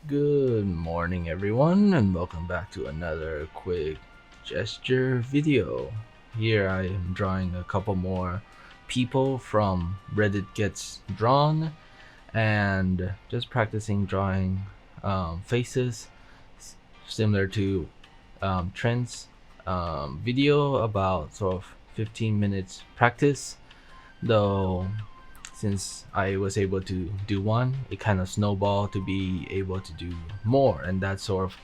Good morning, everyone, and welcome back to another quick gesture video. Here I am drawing a couple more people from Reddit Gets Drawn and just practicing drawing faces similar to Trent's video about sort of 15 minutes practice. Though since I was able to do one, it kind of snowballed to be able to do more. And that's sort of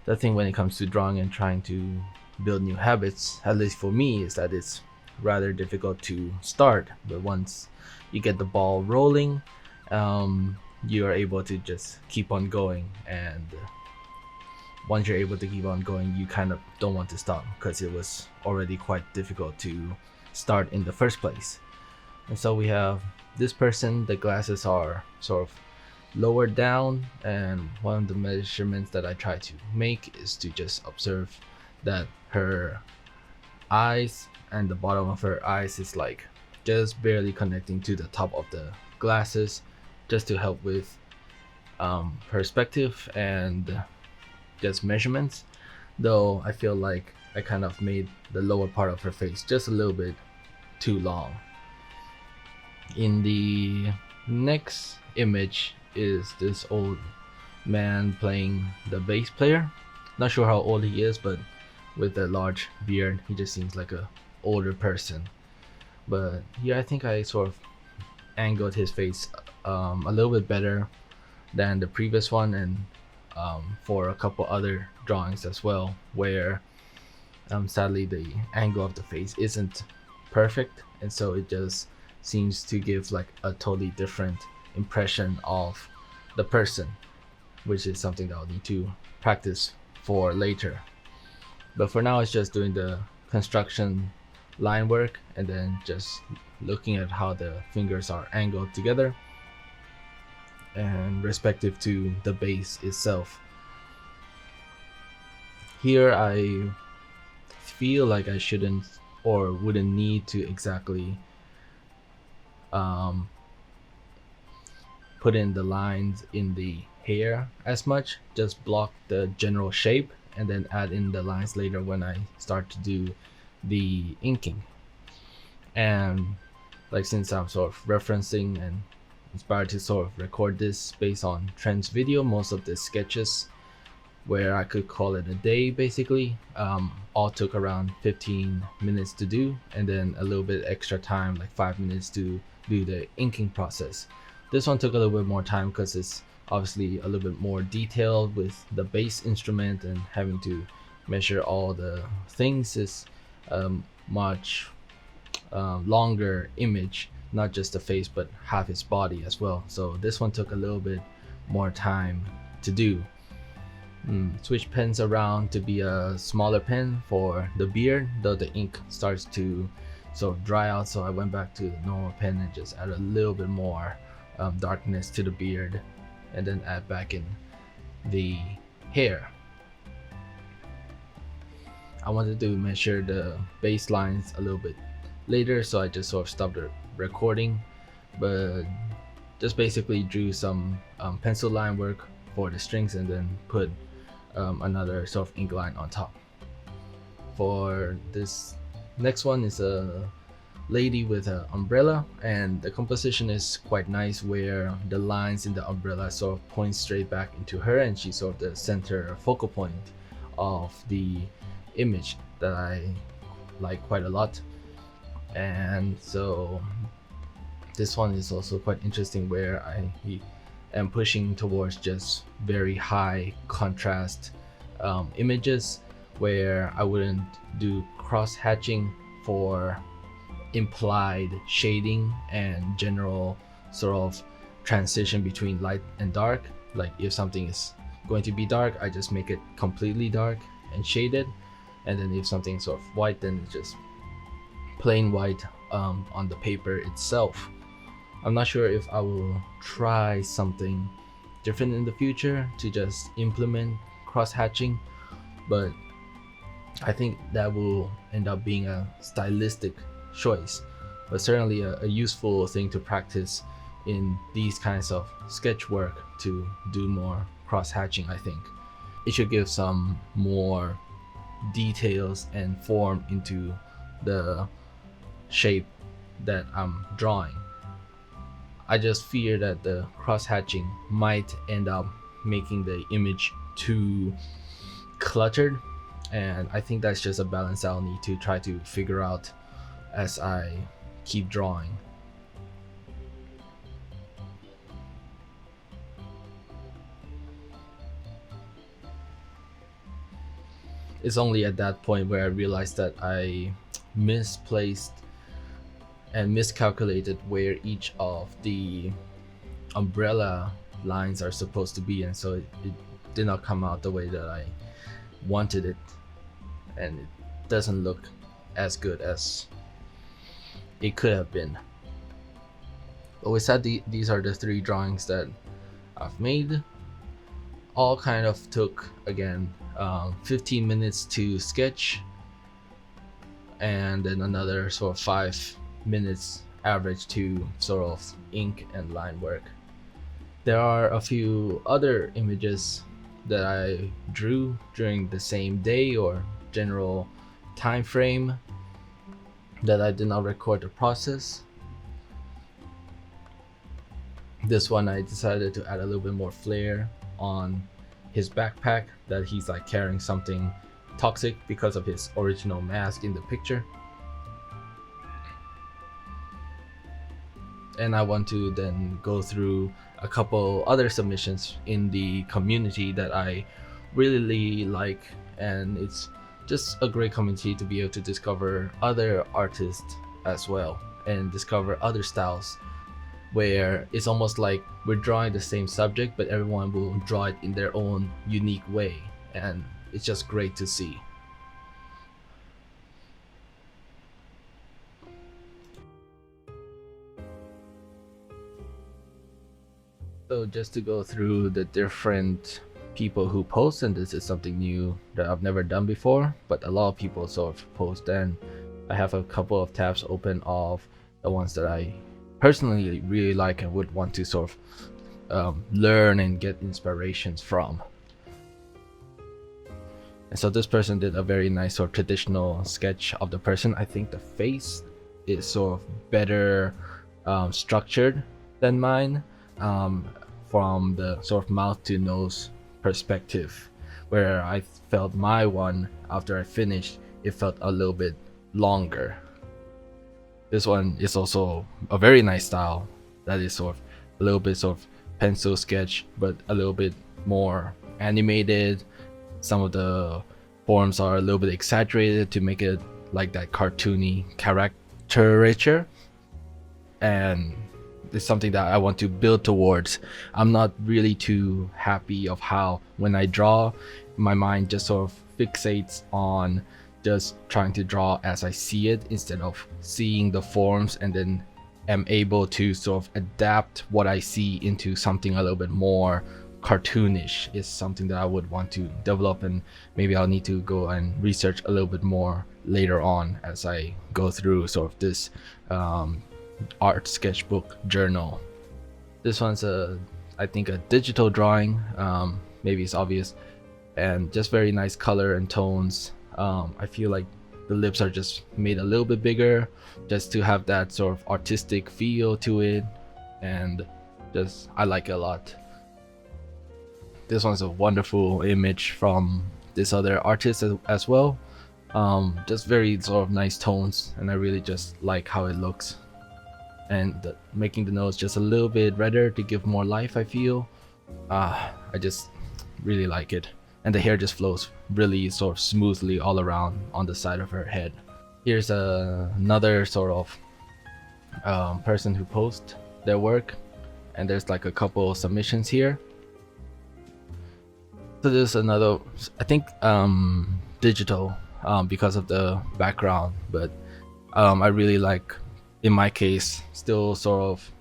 the thing when it comes to drawing and trying to build new habits, at least for me, is that it's rather difficult to start. But once you get the ball rolling, you are able to just keep on going. And once you're able to keep on going, you kind of don't want to stop because it was already quite difficult to start in the first place. And so we have this person, the glasses are sort of lower down, and one of the measurements that I try to make is to just observe that her eyes and the bottom of her eyes is like just barely connecting to the top of the glasses, just to help with perspective and just measurements. Though I feel like I kind of made the lower part of her face just a little bit too long. In the next image is this old man playing the bass player. Not sure how old he is, but with a large beard, he just seems like a older person. But here I think I sort of angled his face a little bit better than the previous one, and for a couple other drawings as well, where sadly the angle of the face isn't perfect, and so it just seems to give like a totally different impression of the person, which is something that I'll need to practice for later. But for now, it's just doing the construction line work and then just looking at how the fingers are angled together and respective to the base itself. Here I feel like I shouldn't or wouldn't need to exactly put in the lines in the hair as much, just block the general shape and then add in the lines later when I start to do the inking. And like, since I'm sort of referencing and inspired to sort of record this based on Trent's video, most of the sketches, where I could call it a day basically, all took around 15 minutes to do, and then a little bit extra time, like 5 minutes, to do the inking process. This one took a little bit more time because it's obviously a little bit more detailed with the bass instrument, and having to measure all the things is much longer image, not just the face but half his body as well. So this one took a little bit more time to do. Switch pens around to be a smaller pen for the beard, though the ink starts to sort of dry out, so I went back to the normal pen and just add a little bit more darkness to the beard, and then add back in the hair. I wanted to measure the baselines a little bit later, so I just sort of stopped the recording, but just basically drew some pencil line work for the strings and then put another sort of ink line on top. For this next one is a lady with an umbrella, and the composition is quite nice, where the lines in the umbrella sort of point straight back into her, and she's sort of the center focal point of the image that I like quite a lot. And so this one is also quite interesting, where I am pushing towards just very high contrast images, where I wouldn't do cross hatching for implied shading and general sort of transition between light and dark. Like, if something is going to be dark, I just make it completely dark and shaded, and then if something's sort of white, then it's just plain white on the paper itself. I'm not sure if I will try something different in the future to just implement cross hatching, but I think that will end up being a stylistic choice, but certainly a useful thing to practice in these kinds of sketch work, to do more cross hatching. I think it should give some more details and form into the shape that I'm drawing. I just fear that the cross hatching might end up making the image too cluttered, and I think that's just a balance I'll need to try to figure out as I keep drawing. It's only at that point where I realized that I misplaced and miscalculated where each of the umbrella lines are supposed to be, and so it did not come out the way that I wanted it, and it doesn't look as good as it could have been. But with that, these are the 3 drawings that I've made. All kind of took, again, 15 minutes to sketch, and then another sort of 5 minutes average to sort of ink and line work. There are a few other images that I drew during the same day or general time frame that I did not record the process. This one I decided to add a little bit more flair on his backpack, that he's like carrying something toxic because of his original mask in the picture. And I want to then go through a couple other submissions in the community that I really like, and it's just a great community to be able to discover other artists as well and discover other styles, where it's almost like we're drawing the same subject but everyone will draw it in their own unique way, and it's just great to see. So just to go through the different people who post, and this is something new that I've never done before, but a lot of people sort of post, and I have a couple of tabs open of the ones that I personally really like and would want to sort of learn and get inspirations from. And so this person did a very nice sort of traditional sketch of the person. I think the face is sort of better structured than mine, from the sort of mouth to nose perspective, where I felt my one, after I finished, it felt a little bit longer. This one is also a very nice style that is sort of a little bit sort of pencil sketch but a little bit more animated. Some of the forms are a little bit exaggerated to make it like that cartoony caricature, and it's something that I want to build towards. I'm not really too happy of how, when I draw, my mind just sort of fixates on just trying to draw as I see it instead of seeing the forms, and then am able to sort of adapt what I see into something a little bit more cartoonish. Is something that I would want to develop, and maybe I'll need to go and research a little bit more later on as I go through sort of this art sketchbook journal. This one's I think a digital drawing, maybe it's obvious, and just very nice color and tones. I feel like the lips are just made a little bit bigger just to have that sort of artistic feel to it, and just I like it a lot. This one's a wonderful image from this other artist as well. Just very sort of nice tones, and I really just like how it looks. And making the nose just a little bit redder to give more life, I feel. I just really like it. And the hair just flows really sort of smoothly all around on the side of her head. Here's another sort of person who posts their work, and there's like a couple submissions here. So there's another, I think digital, because of the background, but I really like, in my case, still sort of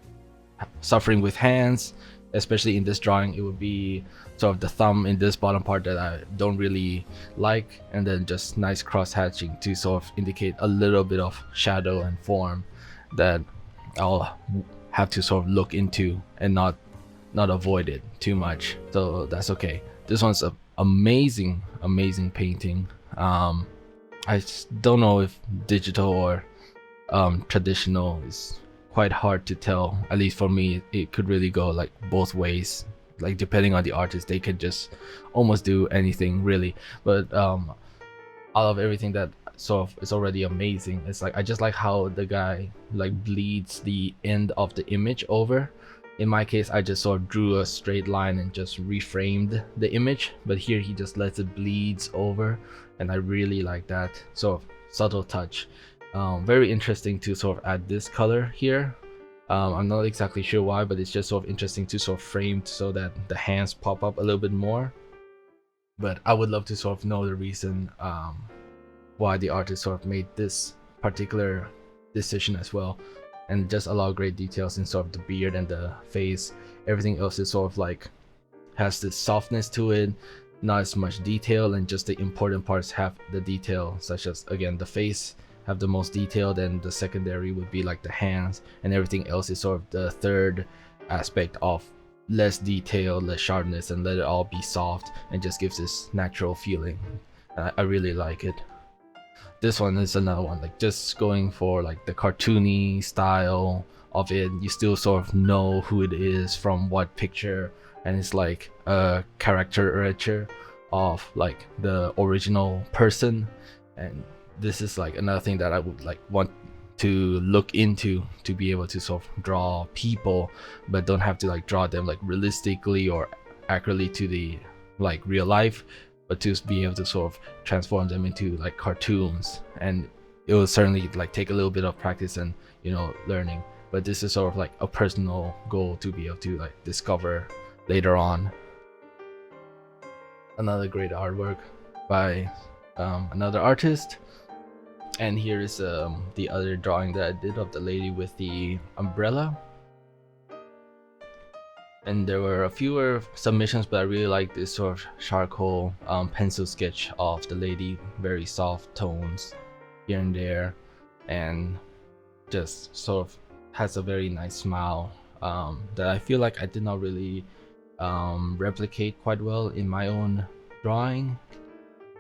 suffering with hands, especially in this drawing. It would be sort of the thumb in this bottom part that I don't really like, and then just nice cross hatching to sort of indicate a little bit of shadow and form that I'll have to sort of look into and not not avoid it too much, so that's okay. This one's a amazing painting. I don't know if digital or traditional is quite hard to tell. At least for me, it could really go like both ways. Like depending on the artist, they could just almost do anything really. But out of everything that sort of is already amazing, it's like I just like how the guy like bleeds the end of the image over. In my case, I just sort of drew a straight line and just reframed the image, but here he just lets it bleeds over, and I really like that sort of subtle touch. Very interesting to sort of add this color here. I'm not exactly sure why, but it's just sort of interesting to sort of frame so that the hands pop up a little bit more. But I would love to sort of know the reason why the artist sort of made this particular decision as well, and just a lot of great details in sort of the beard and the face. Everything else is sort of like has this softness to it, not as much detail, and just the important parts have the detail, such as again the face have the most detail, then the secondary would be like the hands, and everything else is sort of the third aspect of less detail, less sharpness, and let it all be soft and just gives this natural feeling. I really like it. This one is another one, like just going for like the cartoony style of it. You still sort of know who it is from what picture, and it's like a caricature of like the original person. And this is like another thing that I would like want to look into, to be able to sort of draw people, but don't have to like draw them like realistically or accurately to the like real life, but to be able to sort of transform them into like cartoons. And it will certainly like take a little bit of practice and, you know, learning, but this is sort of like a personal goal to be able to like discover later on. Another great artwork by another artist. And here is the other drawing that I did of the lady with the umbrella. And there were a fewer submissions, but I really like this sort of charcoal pencil sketch of the lady, very soft tones here and there, and just sort of has a very nice smile that I feel like I did not really replicate quite well in my own drawing.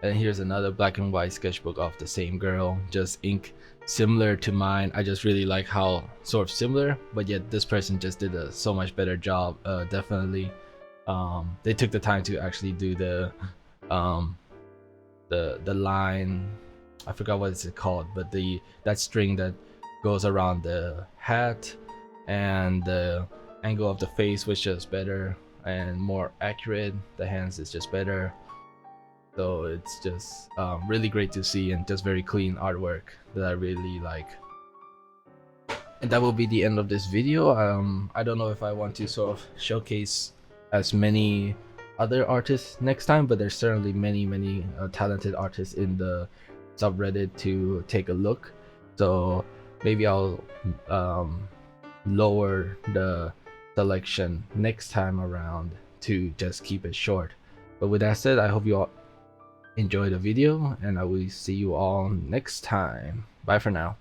And here's another black and white sketchbook of the same girl, just ink similar to mine. I just really like how sort of similar, but yet this person just did a so much better job. Definitely they took the time to actually do the line, I forgot what it's called, but that string that goes around the hat, and the angle of the face was just better and more accurate. The hands is just better. So it's just really great to see, and just very clean artwork that I really like. And that will be the end of this video. I don't know if I want to sort of showcase as many other artists next time, but there's certainly many talented artists in the subreddit to take a look. So maybe I'll lower the selection next time around to just keep it short. But with that said, I hope you all enjoy the video, and I will see you all next time. Bye for now.